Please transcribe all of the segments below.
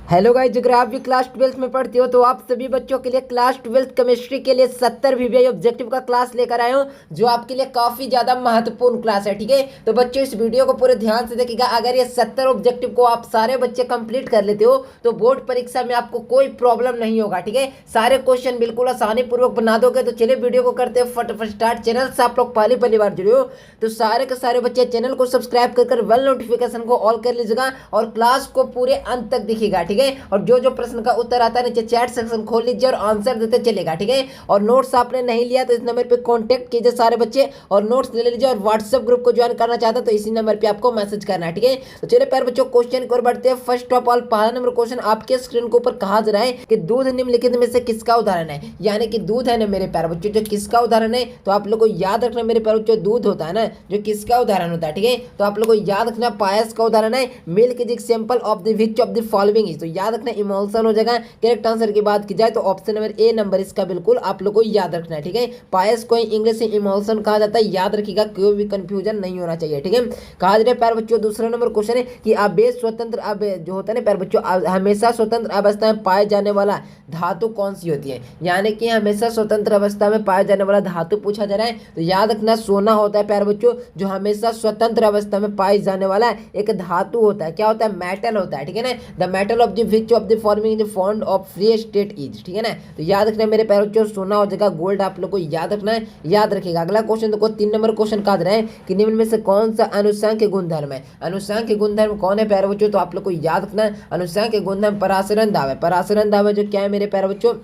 Hello guys, अगर आप भी क्लास 12th में पढ़ते हो तो आप सभी बच्चों के लिए क्लास 12th केमिस्ट्री के लिए 70 वीवीआई ऑब्जेक्टिव का क्लास लेकर आए हूं, जो आपके लिए काफी ज्यादा महत्वपूर्ण क्लास है। ठीक है, तो बच्चों इस वीडियो को पूरे ध्यान से देखिएगा। अगर ये 70 ऑब्जेक्टिव को आप सारे बच्चे कंप्लीट कर लेते हो तो बोर्ड परीक्षा में आपको कोई प्रॉब्लम नहीं होगा। ठीक है, सारे क्वेश्चन बिल्कुल आसानी पूर्वक बना दोगे। तो चलिए वीडियो को करते हैं फटाफट स्टार्ट। चैनल से आप लोग पहली बार जुड़े हो तो सारे के सारे बच्चे चैनल को सब्सक्राइब कर बेल नोटिफिकेशन को ऑल कर लीजिएगा और क्लास को पूरे अंत तक देखिएगा। ठीक है, और जो प्रश्न का उत्तर आता है नीचे चैट सेक्शन खोल लीजिए और आंसर देते चलेगा। ठीक है, और नोट्स आपने नहीं लिया तो इस नंबर पे कांटेक्ट कीजिए सारे बच्चे और नोट्स ले लीजिए। और व्हाट्सएप ग्रुप को ज्वाइन करना चाहता तो इसी नंबर पे आपको मैसेज करना है। ठीक है, तो चलिए प्यारे बच्चों क्वेश्चन की ओर बढ़ते हैं। फर्स्ट ऑफ ऑल पहला नंबर क्वेश्चन आपके स्क्रीन के ऊपर कहा जा रहा है कि दूध निम्नलिखित में से किसका उदाहरण है। यानी कि दूध है ना मेरे प्यारे बच्चों, जो किसका उदाहरण है तो आप लोग को याद रखना मेरे प्यारे बच्चों, दूध होता है ना जो किसका उदाहरण होता है। ठीक है, तो आप लोग को याद रखना पायस का उदाहरण है। Milk is example of the which of the following is, तो याद रखना इमोल्सन हो जाएगा। करेक्ट आंसर की बात की जाए तो ऑप्शन नंबर ए नंबर इसका बिल्कुल आप लोग को याद रखना है। ठीक है, पायस को इंग्लिश से इमोल्सन कहा जाता है, याद रखिएगा, कोई भी कंफ्यूजन नहीं होना चाहिए। ठीक है, कहा जा रहा है प्यारे बच्चों दूसरा नंबर क्वेश्चन है कि आवेश स्वतंत्र जो होता है ना प्यारे बच्चों, हमेशा स्वतंत्र अवस्था में पाए जाने वाला धातु कौन सी होती है। यानी कि हमेशा स्वतंत्र अवस्था में पाया जाने वाला धातु पूछा जा रहा है तो याद रखना सोना होता है प्यारे बच्चों, जो हमेशा स्वतंत्र अवस्था में पाई जाने वाला एक धातु होता है। क्या होता है? मेटल होता है। ठीक है ना, the metal of the which of the forming the fond of free state is. ठीक है ना, तो याद रखना मेरे प्यारे बच्चों, सोना हो जाएगा, गोल्ड आप लोग को याद रखना है, याद रखिएगा। अगला क्वेश्चन देखो, 3 नंबर क्वेश्चन कहा जा रहा है कि निम्न में से कौन सा अनुसांख्य गुणधर्म है। अनुसांख्य गुणधर्म कौन है प्यारे बच्चों, तो आप लोग को याद रखना है अनुसांख्य गुणधर्म परासरण दाव है। परासरण दाव है जो क्या है मेरे प्यारे बच्चों,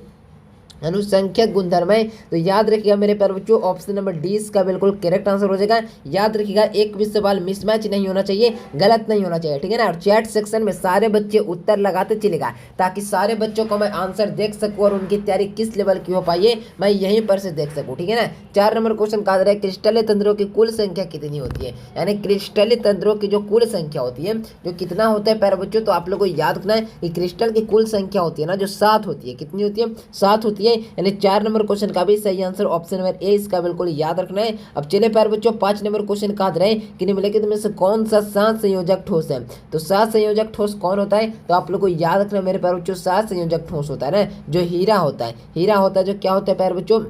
अनुसंख्यक गुणधर्म है। तो याद रखिएगा मेरे प्यारे बच्चों, ऑप्शन नंबर डी इसका बिल्कुल करेक्ट आंसर हो जाएगा। याद रखिएगा एक भी सवाल मिसमैच नहीं होना चाहिए, गलत नहीं होना चाहिए। ठीक है ना, और चैट सेक्शन में सारे बच्चे उत्तर लगाते चलेगा ताकि सारे बच्चों को मैं आंसर देख सकूं और उनकी तैयारी किस लेवल की हो पाई है मैं यहीं पर से देख सकूं। ठीक है ना, 4 नंबर क्वेश्चन कहा जा रहा है क्रिस्टलीय तंत्रों की कुल संख्या कितनी होती है। यानी क्रिस्टलीय तंत्रों की जो कुल संख्या होती है जो कितना होता है प्यारे बच्चों, तो आप लोग को याद रखना है कि क्रिस्टल की कुल संख्या होती है ना जो 7 होती है। कितनी होती है? 7 होती है। यानी 4 नंबर क्वेश्चन का भी सही आंसर ऑप्शन नंबर ए इसका बिल्कुल याद रखना है। अब चले प्यारे बच्चों 5 नंबर क्वेश्चन कहा जा रहा है कि निम्नलिखित में से कौन सा 7 संयोजक ठोस है। तो 7 संयोजक ठोस कौन होता है, तो आप लोग को याद रखना मेरे प्यारे बच्चों, 7 संयोजक ठोस होता है ना जो हीरा होता है। हीरा होता है जो क्या होता है प्यारे बच्चों,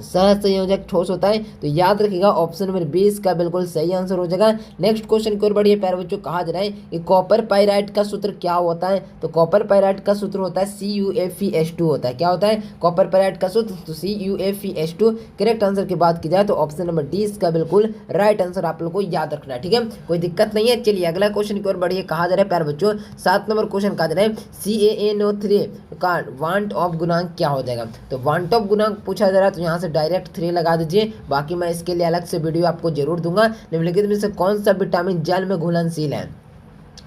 सहसंयोजक ठोस होता है। तो याद रखिएगा ऑप्शन नंबर 20 का बिल्कुल सही आंसर हो जाएगा। नेक्स्ट क्वेश्चन की ओर बढ़िए प्यारे बच्चों, कहा जा रहा है कि कॉपर पाइराइट का सूत्र क्या होता है। तो कॉपर पाइराइट का सूत्र होता है CuFeS2 होता है। क्या होता है कॉपर पाइराइट का सूत्र, तो CuFeS2। करेक्ट आंसर की बात की जाए तो ऑप्शन नंबर डी इसका बिल्कुल राइट आंसर आप लोग को याद रखना है। ठीक है, कोई दिक्कत नहीं है। चलिए अगला क्वेश्चन की ओर बढ़िए, कहा जा रहा है प्यारे बच्चों 7 नंबर क्वेश्चन कहा जा रहा है CaNO3 का वांट ऑफ गुणांक क्या हो जाएगा। तो वांट ऑफ गुणांक पूछा जा रहा है तो यहाँ से डायरेक्ट 3 लगा दीजिए, बाकी मैं इसके लिए अलग से वीडियो आपको जरूर दूंगा। निम्नलिखित में से कौन सा विटामिन जल में घुलनशील है।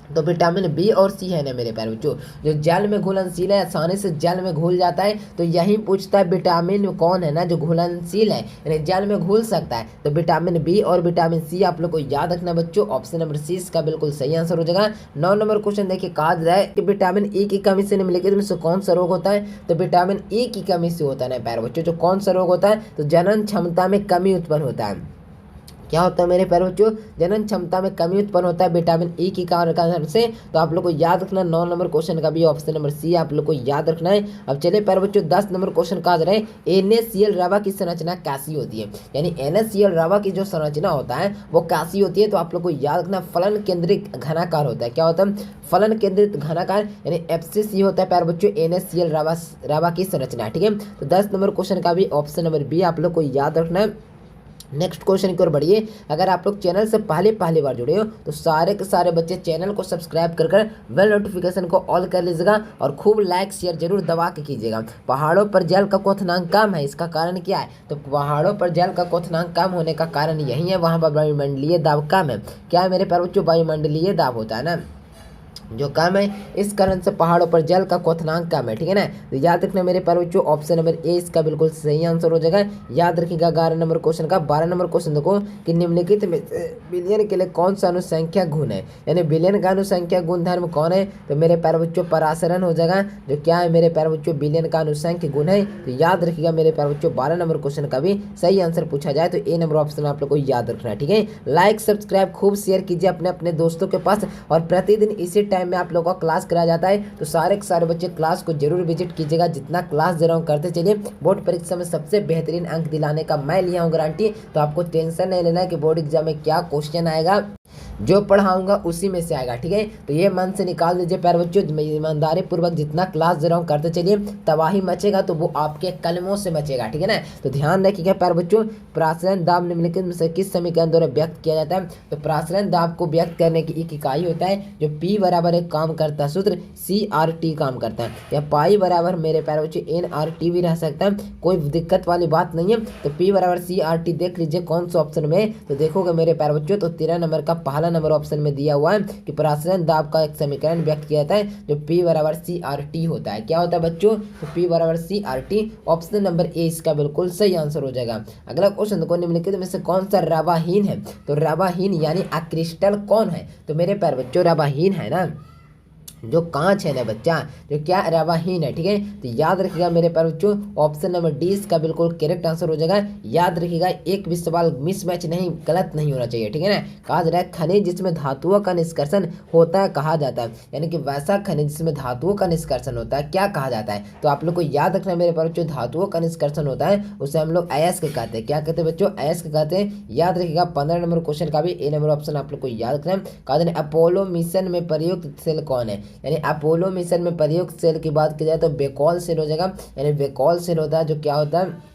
तो विटामिन बी और सी है ना मेरे प्यारे बच्चों, जो जल में घुलनशील है, आसानी से जल में घुल जाता है। तो यही पूछता है विटामिन कौन है ना जो घुलनशील है यानी जल में घुल सकता है। तो विटामिन बी और विटामिन सी आप लोग को याद रखना बच्चों, ऑप्शन नंबर सी इसका बिल्कुल सही आंसर हो जाएगा। 9 नंबर क्वेश्चन देखिए, कहा जा रहा है कि विटामिन ई की कमी से निम्नलिखित में से कौन सा रोग होता है। तो विटामिन ई की कमी से होता है ना प्यारे बच्चों, जो कौन सा रोग होता है, तो जनन क्षमता में कमी उत्पन्न होता है। क्या होता है मेरे प्यारे बच्चों, जनन क्षमता में कमी उत्पन्न होता है विटामिन ई की कारण से। तो आप लोग को याद रखना 9 नंबर क्वेश्चन का भी ऑप्शन नंबर सी आप लोग को याद रखना है। अब चलिए प्यारे बच्चों 10 नंबर क्वेश्चन कहा जा रहा है NaCl रवा की संरचना कैसी होती है। यानी NaCl रवा की जो संरचना होता है वो कैसी होती है, तो आप लोग को याद रखना फलन केंद्रित घनाकार होता है। क्या होता है? फलन केंद्रित घनाकार यानी FCC होता है प्यारे बच्चों NaCl रवा की संरचना। ठीक है, तो 10 नंबर क्वेश्चन का भी ऑप्शन नंबर बी आप लोग को याद रखना है। नेक्स्ट क्वेश्चन की ओर बढ़िए, अगर आप लोग चैनल से पहली बार जुड़े हो तो सारे के सारे बच्चे चैनल को सब्सक्राइब कर बेल नोटिफिकेशन को ऑल कर लीजिएगा और खूब लाइक शेयर जरूर दबा के कीजिएगा। पहाड़ों पर जल का क्वथनांक कम है, इसका कारण क्या है। तो पहाड़ों पर जल का क्वथनांक कम होने का कारण यही है, वहाँ पर वायुमंडलीय दाब कम है। क्या है मेरे प्यारे बच्चों, वायुमंडलीय दाब होता है ना जो कम है, इस कारण से पहाड़ों पर जल का क्वथनांक कम है। ठीक है ना, तो याद रखना मेरे प्यारे बच्चों, ऑप्शन नंबर ए इसका बिल्कुल सही आंसर हो जाएगा। याद रखिएगा 11 नंबर क्वेश्चन का। 12 नंबर क्वेश्चन देखो कि निम्नलिखित में बिलियन के लिए कौन सा अनुसंख्या गुण है। यानी बिलियन का अनुसंख्या गुणधर्म कौन है, तो मेरे प्यारे बच्चों परासरण हो जाएगा। जो क्या है मेरे प्यारे बच्चों, बिलियन का अनुसंख्य गुण है। तो याद रखिएगा मेरे प्यारे बच्चों 12 नंबर क्वेश्चन का भी सही आंसर पूछा जाए तो ए नंबर ऑप्शन आप लोग को याद रखना है। ठीक है, लाइक सब्सक्राइब खूब शेयर कीजिए अपने अपने दोस्तों के पास और प्रतिदिन इसी टाइम में आप लोगों का क्लास कराया जाता है। तो सारे के सारे बच्चे क्लास को जरूर विजिट कीजिएगा, जितना क्लास दे रहा हूँ करते चलिए। बोर्ड परीक्षा में सबसे बेहतरीन अंक दिलाने का मैं लिया हूँ गारंटी। तो आपको टेंशन नहीं लेना कि बोर्ड एग्जाम में क्या क्वेश्चन आएगा, जो पढ़ाऊंगा उसी में से आएगा, ठीक है। तो ये मन से निकाल दीजिए प्यारे बच्चों, ईमानदारी पूर्वक जितना क्लास दे रहा हूँ करते चलिए। तबाही मचेगा तो वो आपके कलमों से मचेगा, ठीक है ना। तो ध्यान रखिएगा प्यारे बच्चों, प्राचलन दाब निम्नलिखित में से किस समीकरण द्वारा व्यक्त किया जाता है। तो प्राचलन दाब को व्यक्त करने की एक इकाई होता है जो P बराबर एक काम करता है सूत्र CRT काम करता है, या पाई बराबर मेरे प्यारे बच्चों NRT भी रह सकता है, कोई दिक्कत वाली बात नहीं है। तो P बराबर CRT देख लीजिए कौन सा ऑप्शन में, तो देखोगे मेरे प्यारे बच्चों तो 13 नंबर का पहला नंबर ऑप्शन में दिया हुआ है कि प्राचलन दाब का एक समीकरण व्यक्त किया जाता है जो P बराबर CRT होता है। क्या होता है बच्चों, तो P बराबर CRT, ऑप्शन नंबर ए इसका बिल्कुल सही आंसर हो जाएगा। अगला क्वेश्चन को निम्नलिखित में से कौन सा रवाहीन है। तो रवाहीन यानी अक्रिस्टल कौन है, तो मेरे प्यारे बच्चों रवाहीन है ना जो कांच है ना बच्चा, जो क्या रवाहीन है, ठीक है। तो याद रखिएगा मेरे प्यारे बच्चों ऑप्शन नंबर डी इसका बिल्कुल करेक्ट आंसर हो जाएगा। याद रखिएगा एक भी सवाल मिसमैच नहीं, गलत नहीं होना चाहिए, ठीक है ना। कहा जा रहा है खनिज जिसमें धातुओं का निष्कर्षण होता है कहा जाता है, यानी कि वैसा खनिज जिसमें धातुओं का निष्कर्षण होता है क्या कहा जाता है। तो आप लोग को याद रखना मेरे प्यारे बच्चों, धातुओं का निष्कर्षण होता है उसे हम लोग अयस्क कहते हैं। क्या कहते हैं बच्चों, अयस्क कहते हैं। याद रखिएगा 15 नंबर क्वेश्चन का भी ए नंबर ऑप्शन आप लोग को याद रखना है। कहा जा रहा है अपोलो मिशन में प्रयुक्त सेल कौन है, यानी अपोलो मिशन में प्रयुक्त सेल की बात की जाए तो बेकॉल सेल हो जाएगा, यानी बेकॉल सेल होता है जो क्या होता है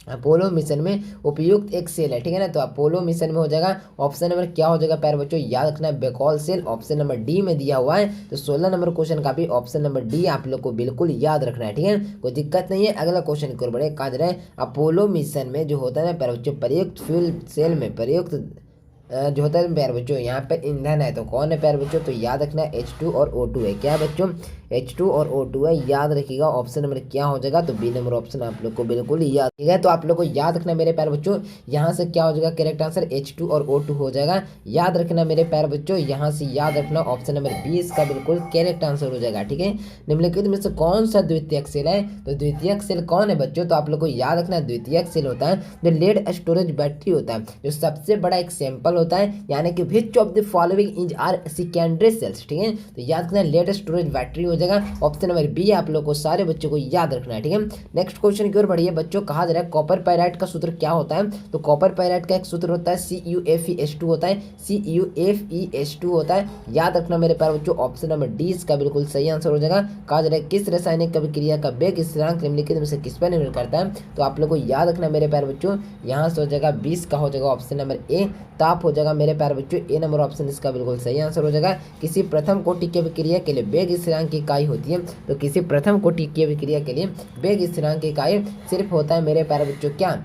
अपोलो मिशन में उपयुक्त एक सेल है, ठीक है ना। तो अपोलो मिशन में हो जाएगा ऑप्शन नंबर क्या हो जाएगा प्यारे बच्चों, याद रखना है बेकॉल सेल, ऑप्शन नंबर डी में दिया हुआ है। तो 16 नंबर क्वेश्चन का भी ऑप्शन नंबर डी आप लोग को बिल्कुल याद रखना है, ठीक है, कोई दिक्कत नहीं है। अगला क्वेश्चन की ओर बढ़े। कहा जा रहा है अपोलो मिशन में जो होता है ना प्यारे बच्चों प्रयुक्त फ्यूल सेल में प्रयुक्त जो होता है प्यारे बच्चों यहाँ पे ईंधन है, तो कौन है प्यारे बच्चों, तो याद रखना है H2 और O2 है। क्या है बच्चों, H2 और O2 है। याद रखिएगा ऑप्शन नंबर क्या हो जाएगा, तो बी नंबर ऑप्शन आप लोग को बिल्कुल याद, ठीक है। तो आप लोग को याद रखना मेरे प्यारे बच्चों यहाँ से क्या हो जाएगा करेक्ट आंसर H2 और O2 हो जाएगा। याद रखना मेरे प्यारे बच्चों यहाँ से याद रखना ऑप्शन नंबर 20 का बिल्कुल करेक्ट आंसर हो जाएगा, ठीक है। निम्नलिखित में से कौन सा द्वितीयक सेल है, तो द्वितीयक सेल कौन है बच्चों, तो आप लोग को याद रखना द्वितीयक सेल होता है जो लेड स्टोरेज बैटरी होता है, जो सबसे बड़ा एक सैंपल होता है, यानी कि which of the following is are secondary cells, ठीक है। तो याद रखना लेड स्टोरेज बैटरी हो जाएगा, ऑप्शन नंबर बी आप लोग को सारे बच्चों को याद रखना है, ठीक है। नेक्स्ट क्वेश्चन की ओर बढ़िए बच्चों। कहा जा रहा है कॉपर पाइराइट का सूत्र क्या होता है, तो कॉपर पाइराइट का एक सूत्र होता है CuFeS2 होता है, CuFeS2 होता है। याद रखना मेरे प्यारे बच्चों ऑप्शन नंबर डी इसका बिल्कुल सही आंसर हो जाएगा। कहा जा रहा है किस रासायनिक अभिक्रिया का वेग स्थिरांक निम्नलिखित में से किस पर निर्भर करता है, तो आप लोग को याद रखना मेरे प्यारे बच्चों यहाँ से हो जाएगा 20 का हो जाएगा ऑप्शन नंबर ए, ताप हो जाएगा मेरे प्यारे बच्चों ए नंबर ऑप्शन इसका बिल्कुल सही आंसर हो जाएगा। किसी प्रथम कोटि की अभिक्रिया के लिए वेग स्थिरांक की इकाई होती है, तो किसी प्रथम कोटि की अभिक्रिया के लिए वेग स्थिरांक की इकाई सिर्फ होता है मेरे प्यारे बच्चों क्या,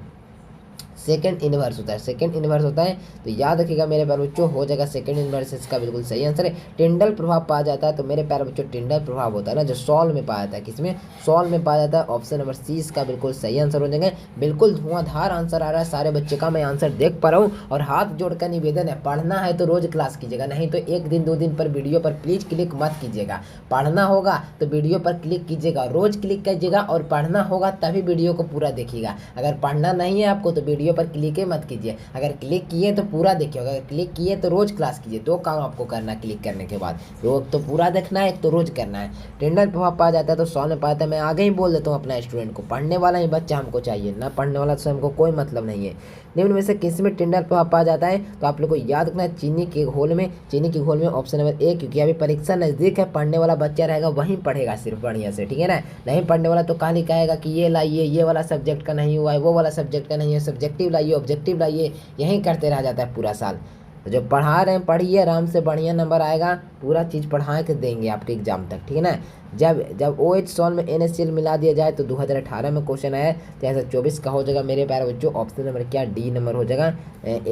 सेकंड इनवर्स होता है, सेकंड इनवर्स होता है। तो याद रखिएगा मेरे प्यारे बच्चों हो जाएगा सेकंड इनवर्स इसका बिल्कुल सही आंसर है। टिंडल प्रभाव पाया जाता है, तो मेरे प्यारे बच्चों टिंडल प्रभाव होता है ना जो सॉल में पाया जाता है, किसमें, सॉल में पाया जाता है, ऑप्शन नंबर सी इसका बिल्कुल सही आंसर हो जाएगा। बिल्कुल धुआंधार आंसर आ रहा है सारे बच्चे का, मैं आंसर देख पा रहा हूँ। और हाथ जोड़कर निवेदन है, पढ़ना है तो रोज क्लास कीजिएगा, नहीं तो एक दिन 2 दिन पर वीडियो पर प्लीज क्लिक मत कीजिएगा। पढ़ना होगा तो वीडियो पर क्लिक कीजिएगा, रोज क्लिक कीजिएगा, और पढ़ना होगा तभी वीडियो को पूरा देखिएगा। अगर पढ़ना नहीं है आपको तो वीडियो पर क्लिक मत कीजिए, अगर क्लिक किए तो पूरा देखिए, अगर क्लिक किए तो रोज क्लास कीजिए। 2 काम आपको करना है क्लिक करने के बाद, रोज तो पूरा देखना है, एक तो रोज करना है। टिंडल प्रभाव पाया जाता है तो सॉल्व में पाया जाता है। मैं आगे ही बोल देता हूँ अपना स्टूडेंट को, पढ़ने वाला ही बच्चा हमको चाहिए, ना पढ़ने वाला तो हमको कोई मतलब नहीं है। निम्न में से किस में टिंडल प्रभाव पाया जाता है, तो आप लोग को याद रखना है चीनी के घोल में, चीनी के घोल में ऑप्शन नंबर ए, क्योंकि अभी परीक्षा नजदीक है, पढ़ने वाला बच्चा रहेगा वहीं पढ़ेगा सिर्फ बढ़िया से, ठीक है ना। नहीं पढ़ने वाला तो खाली कहेगा कि ये लाइए, ये वाला सब्जेक्ट का नहीं हुआ है, वो वाला सब्जेक्ट का नहीं है, सब्जेक्टिव लाइए, ऑब्जेक्टिव लाइए, यहीं करते रह जाता है पूरा साल। तो जो पढ़ा रहे हैं पढ़िए आराम से, बढ़िया नंबर आएगा, पूरा चीज़ पढ़ा के देंगे आपके एग्जाम तक, ठीक है ना। जब OH सॉल्व में NaCl मिला दिया जाए तो 2018 में क्वेश्चन आया, तो ऐसा 24 का हो जाएगा मेरे प्यारे बच्चों, ऑप्शन नंबर क्या, डी नंबर हो जाएगा।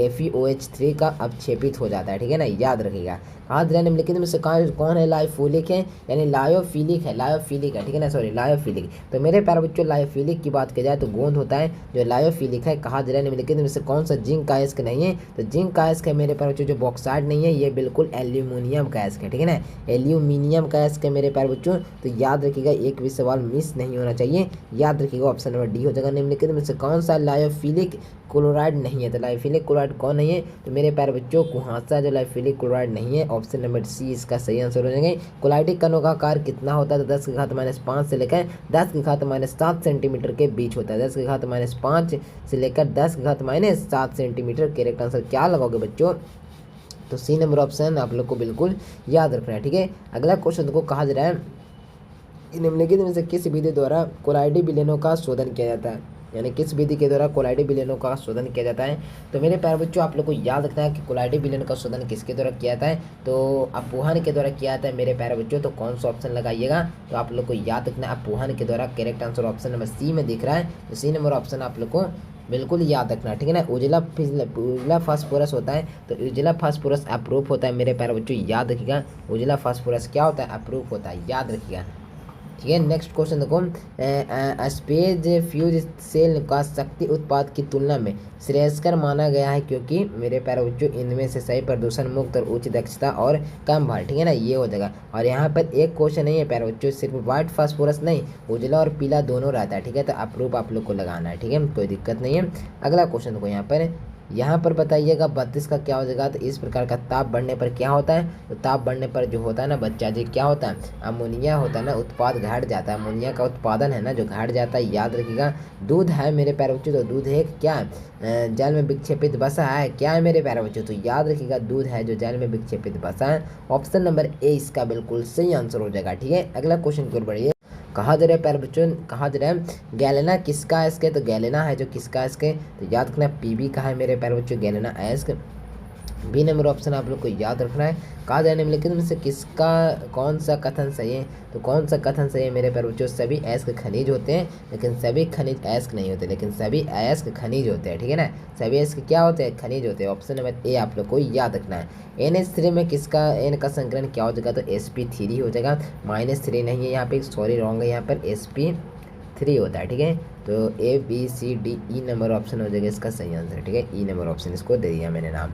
FeOH3 का अवक्षेपित हो जाता है, ठीक है ना, याद रखिएगा। हाथ निम्नलिखित में से कौन है लायोफिलिक है, यानी लायोफिलिक है, लायोफिलिक है, ठीक है ना, सॉरी लायोफिलिक। तो मेरे प्यारे बच्चों लायोफिलिक की बात की जाए तो गोंद होता है जो लायोफिलिक है। कहा जा रहा है निम्नलिखित में से कौन सा जिंक का अयस्क नहीं है, तो जिंक का अयस्क है मेरे प्यारे बच्चों जो बॉक्साइड नहीं है, ये बिल्कुल एल्यूमिनियम का अयस्क एस्क है, ठीक है ना। एल्यूमिनियम का एस्क है मेरे प्यारे बच्चों। तो याद रखिएगा, एक भी सवाल मिस नहीं होना चाहिए। याद रखिएगा ऑप्शन नंबर डी हो जाएगा। निम्नलिखित में से कौन सा लायोफिलिक क्लोराइड नहीं है? तो लायोफिलिक क्लोराइड कौन नहीं है? तो मेरे प्यारे बच्चों कुहासा जो लायोफिलिक क्लोराइड नहीं है, ऑप्शन नंबर सी इसका सही आंसर हो जाएगा। कोलाइटिक कणों का आकार कितना होता है? तो 10 की घात -5 से लेकर 10 की घात -7 सेंटीमीटर के बीच होता है। 10 की घात -5 से लेकर 10 की घात -7 सेंटीमीटर। करेक्ट आंसर क्या लगाओगे बच्चों? तो सी नंबर ऑप्शन आप लोग को बिल्कुल याद रखना है, ठीक है। अगला क्वेश्चन को कहा जा रहा है निम्नलिखित में से किस विधि द्वारा कोलाइडी विलयनों का शोधन किया जाता है? यानी किस विधि के द्वारा कोलाइडी विलयनों का शोधन किया जाता है? तो मेरे प्यारे बच्चों आप लोग को याद रखना है कि कोलाइडी विलयन का शोधन किसके द्वारा किया जाता है? तो अपूहन के द्वारा किया जाता है मेरे प्यारे बच्चों। तो कौन सा ऑप्शन लगाइएगा? तो आप लोग को याद रखना है अपूहन के द्वारा। Correct answer option number C में दिख रहा है। तो सी नंबर ऑप्शन आप लोग को बिल्कुल याद रखना, ठीक है ना। उजला फास्फोरस होता है, तो उजला फास्फोरस अप्रूफ होता है मेरे प्यारे बच्चों, याद रखिएगा। उजला फास्फोरस क्या होता है? अप्रूफ होता है, याद रखिएगा, ठीक है। नेक्स्ट क्वेश्चन देखो, स्पेज फ्यूज सेल का शक्ति उत्पाद की तुलना में श्रेयस्कर माना गया है क्योंकि मेरे प्यारे बच्चों इनमें से सही प्रदूषण मुक्त और उच्च दक्षता और कम भार, ठीक है ना, ये हो जाएगा। और यहाँ पर एक क्वेश्चन नहीं है प्यारे बच्चों, सिर्फ व्हाइट फास्फोरस नहीं, उजला और पीला दोनों रहता है, ठीक है। तो अप्रूव आप लोग को लगाना है, ठीक है, कोई दिक्कत नहीं है। अगला क्वेश्चन देखो यहाँ पर बताइएगा 32 का क्या हो जाएगा? तो इस प्रकार का ताप बढ़ने पर क्या होता है? तो ताप बढ़ने पर जो होता है ना बच्चा जी, क्या होता है? अमोनिया होता है ना, उत्पाद घट जाता है। अमोनिया का उत्पादन है ना जो घट जाता है, याद रखिएगा। दूध है मेरे प्यारे बच्चों, तो दूध है क्या? जल में विक्षेपित वसा है, क्या है मेरे प्यारे बच्चों? तो याद रखिएगा दूध है जो जल में विक्षेपित वसा है। ऑप्शन नंबर ए इसका बिल्कुल सही आंसर हो जाएगा, ठीक है। अगला क्वेश्चन की ओर बढ़िए। कहा जा रहा है प्यारे बच्चों, कहा जा रहा है गैलेना किसका एस्क है? तो गैलेना है जो किसका एस्क है? तो याद रखना पीबी का है मेरे प्यारे बच्चों गैलेना एस्क। बी नंबर ऑप्शन आप लोग को याद रखना है। कहा जाए निम्नलिखित में से किसका कौन सा कथन सही है? तो कौन सा कथन सही है मेरे प्यारे बच्चों? सभी अयस्क खनिज होते हैं लेकिन सभी खनिज अयस्क नहीं होते, लेकिन सभी अयस्क खनिज होते हैं, ठीक है ना। सभी अयस्क क्या होते हैं? खनिज होते हैं। ऑप्शन नंबर ए आप लोग को याद रखना है। NH3 में किसका एन का संकलन क्या हो जाएगा? तो sp3 हो जाएगा, -3 नहीं है यहाँ पे, सॉरी रॉन्ग है यहाँ पर, sp3 होता है, ठीक है। तो ABCDE नंबर ऑप्शन हो जाएगा इसका सही आंसर, ठीक है। ई नंबर ऑप्शन इसको दे दिया मैंने नाम।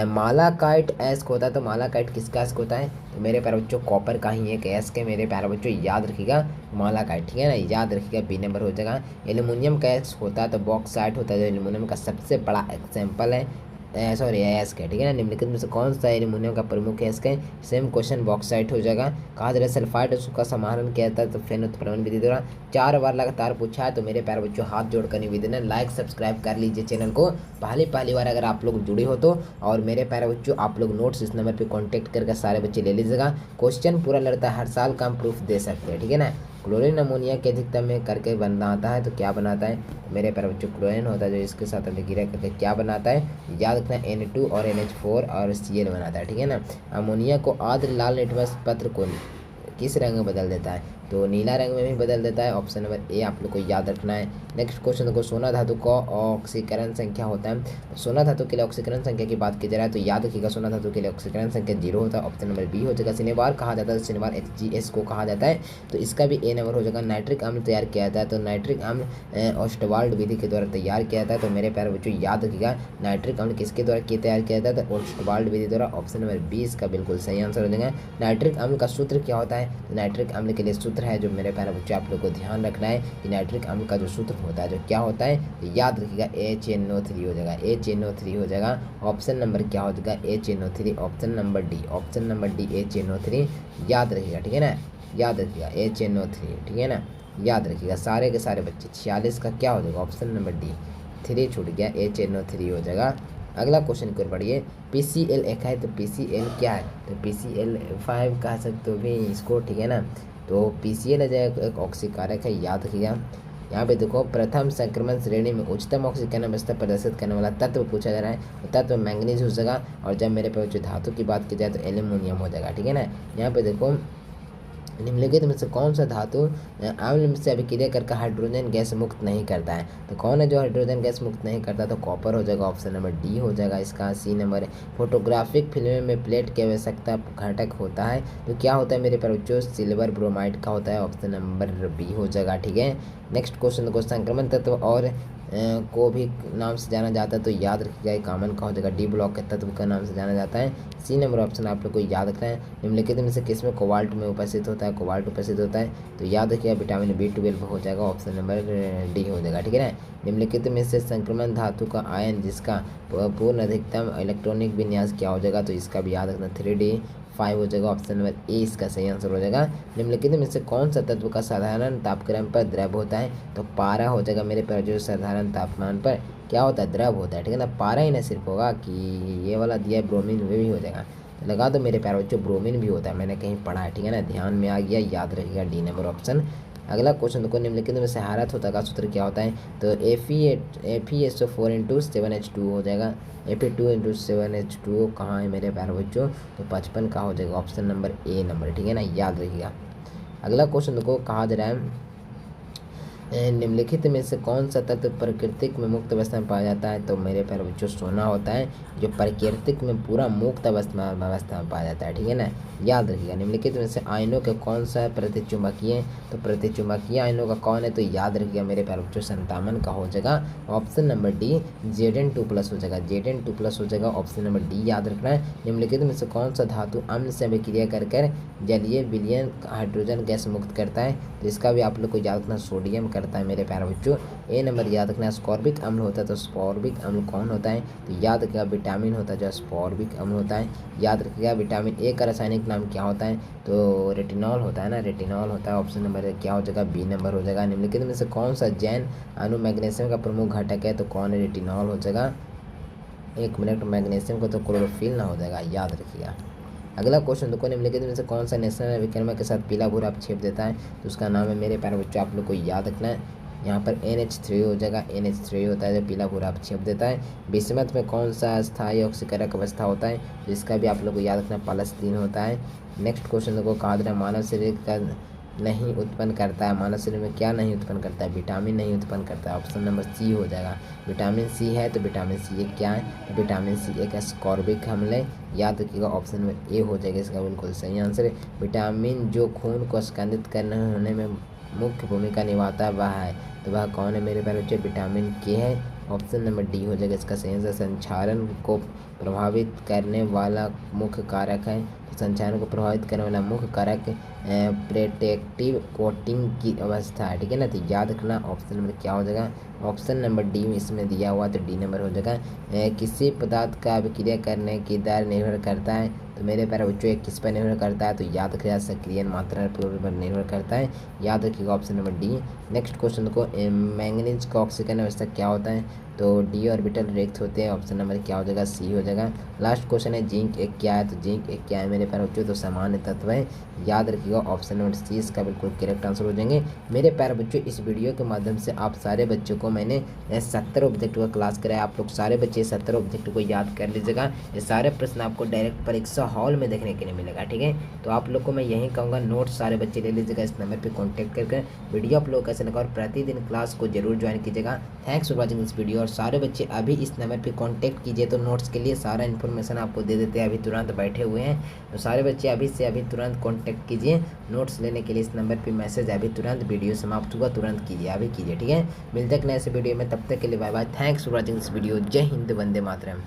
मालाकाइट एस्क होता है, तो मालाकाइट किसका एस्क होता है? तो मेरे प्यारे बच्चों कॉपर का ही एक एस्क है मेरे प्यारे बच्चों, याद रखिएगा मालाकाइट, ठीक है ना, याद रखिएगा। बी नंबर हो जाएगा। एल्युमिनियम का एस्क होता है, तो बॉक्साइट होता है जो एल्युमिनियम का सबसे बड़ा एग्जाम्पल है, सॉरी एस्क है, ठीक है ना। निम्नलिखित में से कौन सा एल्युमिनियम का प्रमुख एस्क है? सेम क्वेश्चन बॉक्साइट हो जाएगा। कहा जा रहा है सल्फाइड उसका समाहरण किया जाता है तो फेन उत्प्लवन विधि द्वारा। 4 बार लगातार पूछा है, तो मेरे प्यारे बच्चों हाथ जोड़कर निवेदन है लाइक सब्सक्राइब कर लीजिए चैनल को, पहली बार अगर आप लोग जुड़े हो तो। और मेरे प्यारे बच्चों आप लोग नोट्स इस नंबर पर कॉन्टैक्ट करके सारे बच्चे ले लीजिएगा। क्वेश्चन पूरा लड़ता है, हर साल का हम प्रूफ दे सकते हैं, ठीक है ना। क्लोरीन अमोनिया के अधिकतम में करके बनाता है, तो क्या बनाता है? तो मेरे प्यारे बच्चों क्लोरीन होता है जो इसके साथ गिरा करके क्या बनाता है? याद रखना N2 और NH4 और Cl बनाता है, ठीक है ना। अमोनिया को आर्द्र लाल लिटमस पत्र को किस रंग में बदल देता है? तो नीला रंग में भी बदल देता है। ऑप्शन नंबर ए आप लोग को याद रखना है। नेक्स्ट क्वेश्चन देखो, सोना धातु का ऑक्सीकरण संख्या होता है। सोना धातु के लिए ऑक्सीकरण संख्या की बात की जा रहा है, तो याद रखिएगा सोना धातु के लिए ऑक्सीकरण संख्या 0 होता है। ऑप्शन नंबर बी हो जाएगा। शनिवार कहा जाता है, शनिवार HGS को कहा जाता है, तो इसका भी ए नंबर हो जाएगा। नाइट्रिक अम्ल तैयार किया जाता है, तो नाइट्रिक अम्ल ऑस्टवाल्ड विधि के द्वारा तैयार किया जाता है। तो मेरे प्यारे बच्चों याद रखिएगा नाइट्रिक अम्ल किसके द्वारा तैयार किया जाता है? तो ऑस्टवाल्ड विधि द्वारा। ऑप्शन नंबर बी इसका बिल्कुल सही आंसर हो जाएगा। नाइट्रिक अम्ल का सूत्र क्या होता है? तो नाइट्रिक अम्ल के लिए सूत्र है जो मेरे प्यारे बच्चों आप लोग को ध्यान रखना है कि नाइट्रिक अम्ल का जो सूत्र होता है जो क्या होता है, तो याद रखिएगा HNO3 हो जाएगा। HNO3 हो जाएगा। ऑप्शन नंबर क्या हो जाएगा? HNO3। Option number D, option number D HNO3 याद रखिएगा, ठीक है ना, याद रखिएगा HNO3, ठीक है ना, याद रखिएगा सारे के सारे बच्चे। 46 का क्या हो जाएगा? ऑप्शन नंबर डी 3 छूट गया, HNO3 हो जाएगा। अगला क्वेश्चन की ओर बढ़िए। PCl एक है, तो PCl क्या है? तो PCl 5 कह सकते हो भी इसको, ठीक है ना। तो PCl एक ऑक्सीकारक है, याद रखिएगा। यहाँ पे देखो प्रथम संक्रमण श्रेणी में उच्चतम ऑक्सीकरण अवस्था प्रदर्शित करने वाला तत्व पूछा जा रहा है, तो तत्व मैंगनीज हो जाएगा। और जब मेरे पे जो धातु की बात की जाए तो एल्यूमिनियम हो जाएगा, ठीक है ना। यहाँ पे देखो निम्नलिखित में से कौन सा धातु अम्ल से अभिक्रिया करके हाइड्रोजन गैस मुक्त नहीं करता है? तो कौन है जो हाइड्रोजन गैस मुक्त नहीं करता? तो कॉपर हो जाएगा। ऑप्शन नंबर डी हो जाएगा इसका। सी नंबर फोटोग्राफिक फिल्म में प्लेट की आवश्यकता घटक होता है, तो क्या होता है मेरे पर बच्चों? सिल्वर ब्रोमाइड का होता है। ऑप्शन नंबर बी हो जाएगा, ठीक है। नेक्स्ट क्वेश्चन को संक्रमण तत्व और को भी नाम से जाना जाता है, तो याद रखिएगा ये कॉमन का हो जाएगा। डी ब्लॉक के तत्व का नाम से जाना जाता है। सी नंबर ऑप्शन आप लोग को याद रखना है। निम्नलिखित में से किसमें कोबाल्ट में उपस्थित होता है? कोबाल्ट उपस्थित होता है, तो याद रखिएगा विटामिन B12 हो जाएगा, ऑप्शन नंबर डी हो जाएगा, ठीक है ना। निम्नलिखित में से संक्रमण धातु का आयन जिसका पूर्ण अधिकतम इलेक्ट्रॉनिक विन्यास क्या हो जाएगा? तो इसका भी याद रखना 3D5 हो जाएगा, ऑप्शन नंबर ए इसका सही आंसर हो जाएगा। निम्नलिखित में से कौन सा तत्व का साधारण तापक्रम पर द्रव होता है? तो पारा हो जाएगा मेरे पर, जो साधारण तापमान पर क्या होता है? द्रव होता है, ठीक है ना। पारा ही ना सिर्फ होगा कि ये वाला दिया है ब्रोमीन, वे भी हो जाएगा, तो लगा दो मेरे प्यारे बच्चों, ब्रोमीन भी होता है, मैंने कहीं पढ़ा है, ठीक है ना, ध्यान में आ गया, याद रखिएगा डी नंबर ऑप्शन। अगला क्वेश्चन देखो, निम्नलिखित में से हारा होता का सूत्र क्या होता है? तो FeSO4 × 7H2 हो जाएगा। Fe2 × 7H2 कहाँ है मेरे प्यारे बच्चों? तो 55 का हो जाएगा, ऑप्शन नंबर ए नंबर, ठीक है ना, याद रखिएगा। अगला क्वेश्चन देखो, कहा जा रहा है निम्नलिखित में से कौन सा तत्व प्राकृतिक में मुक्त अवस्था में पाया जाता है? तो मेरे प्यारे बच्चों सोना होता है, जो प्राकृतिक में पूरा मुक्त अवस्था में पाया जाता है, ठीक है ना, याद रखिएगा। निम्नलिखित में से आयनों के कौन सा प्रतिचुंबकीय? तो प्रतिचुंबकीय आयनों का कौन है? तो याद रखिएगा मेरे प्यारे बच्चों 57 का हो जाएगा, ऑप्शन नंबर डी Zn2+ हो जाएगा, Zn2+ हो जाएगा, ऑप्शन नंबर डी याद रखना है। निम्नलिखित में से कौन सा धातु अम्ल से अभिक्रिया कर जलीय विलयन हाइड्रोजन गैस मुक्त करता है? तो इसका भी आप लोग को याद रखना सोडियम करता है मेरे प्यारे बच्चों, ए नंबर याद रखना। स्कॉर्बिक अम्ल होता है, तो स्कॉर्बिक अम्ल कौन होता है? तो याद रखिएगा विटामिन होता है जो स्कॉर्बिक अम्ल होता है, याद रखिएगा। विटामिन ए का रासायनिक नाम क्या होता है? तो रेटिनॉल होता है ना, रेटिनॉल होता है, ऑप्शन नंबर क्या हो जाएगा? बी नंबर हो जाएगा। निम्नलिखित में से कौन सा जैन अणु मैग्नीशियम का प्रमुख घटक है? तो कौन है? रेटिनॉल हो जाएगा। एक मिनट, मैग्नीशियम को तो क्लोरोफिल ना हो जाएगा, याद रखिएगा। अगला क्वेश्चन देखो, निम्नलिखित में से कौन सा नेशनल विक्रम के साथ पीला भूरा छेप देता है? तो उसका नाम है मेरे प्यारे बच्चों, आप लोग को याद रखना है, यहाँ पर NH3 हो जाएगा, NH3 होता है जो पीला भूरा छेप देता है। बिस्मथ में कौन सा स्थायी ऑक्सीकरक अवस्था होता है? तो इसका भी आप लोग को याद रखना +3 होता है। नेक्स्ट क्वेश्चन देखो, कहा जा रहा है मानव शरीर का नहीं उत्पन्न करता है, मानव शरीर में क्या नहीं उत्पन्न करता है? विटामिन नहीं उत्पन्न करता है, ऑप्शन नंबर सी हो जाएगा। विटामिन सी है, तो विटामिन सी एक क्या है? तो विटामिन सी एक स्कॉर्बिक अम्ल है, याद रखिएगा, ऑप्शन नंबर ए हो जाएगा इसका बिल्कुल सही आंसर। विटामिन जो खून को स्कंदित करने होने में मुख्य भूमिका निभाता है वह है, तो वह कौन है मेरे प्यारे बच्चे? विटामिन के है, ऑप्शन नंबर डी हो जाएगा इसका सही आंसर। संचारण को प्रभावित करने वाला मुख्य कारक है, तो संचारण को प्रभावित करने वाला मुख्य कारक प्रोटेक्टिव कोटिंग की अवस्था है, ठीक है ना, तो याद रखना, ऑप्शन नंबर क्या हो जाएगा? ऑप्शन नंबर डी इसमें दिया हुआ, तो डी नंबर हो जाएगा। किसी पदार्थ का अभिक्रिया करने की दर निर्भर करता है? तो मेरे प्यारे बच्चों ये किस पर निर्भर करता है? तो याद रखिएगा सक्रियण मात्रा पर निर्भर करता है, याद रखिएगा, option number D. Next question को, मैंगनीज का ऑक्सीकरण अवस्था क्या होता है? तो डी ऑर्बिटल रिक्त होते हैं, ऑप्शन नंबर क्या हो जाएगा? सी हो जाएगा। लास्ट क्वेश्चन है जिंक एक क्या है? तो जिंक एक क्या है मेरे प्यारे बच्चों? तो सामान्य तत्व है, याद रखिएगा, ऑप्शन नंबर सी इसका बिल्कुल करेक्ट आंसर हो जाएंगे। मेरे प्यारे बच्चों इस वीडियो के माध्यम से आप सारे बच्चों को मैंने 70 ऑब्जेक्ट का क्लास कराया, आप लोग सारे बच्चे 70 ऑब्जेक्ट को याद कर लीजिएगा। ये सारे प्रश्न आपको डायरेक्ट परीक्षा हॉल में देखने के लिए मिलेगा, ठीक है। तो आप लोग को मैं यही कहूँगा, नोट्स सारे बच्चे ले लीजिएगा, इस नंबर पर कॉन्टैक्ट करके। वीडियो आप लोग कैसे लगा और प्रतिदिन क्लास को जरूर ज्वाइन कीजिएगा। Thanks for watching this video. और सारे बच्चे अभी इस नंबर पे कांटेक्ट कीजिए, तो नोट्स के लिए सारा इन्फॉर्मेशन आपको दे देते हैं, अभी तुरंत बैठे हुए हैं। तो सारे बच्चे अभी से अभी तुरंत कांटेक्ट कीजिए नोट्स लेने के लिए। इस नंबर पे मैसेज अभी तुरंत, वीडियो समाप्त हुआ तुरंत कीजिए, अभी कीजिए, ठीक है। मिलते हैं नए से वीडियो में, तब तक के लिए bye bye. Thanks for watching this video. जय हिंद, वंदे मातरम।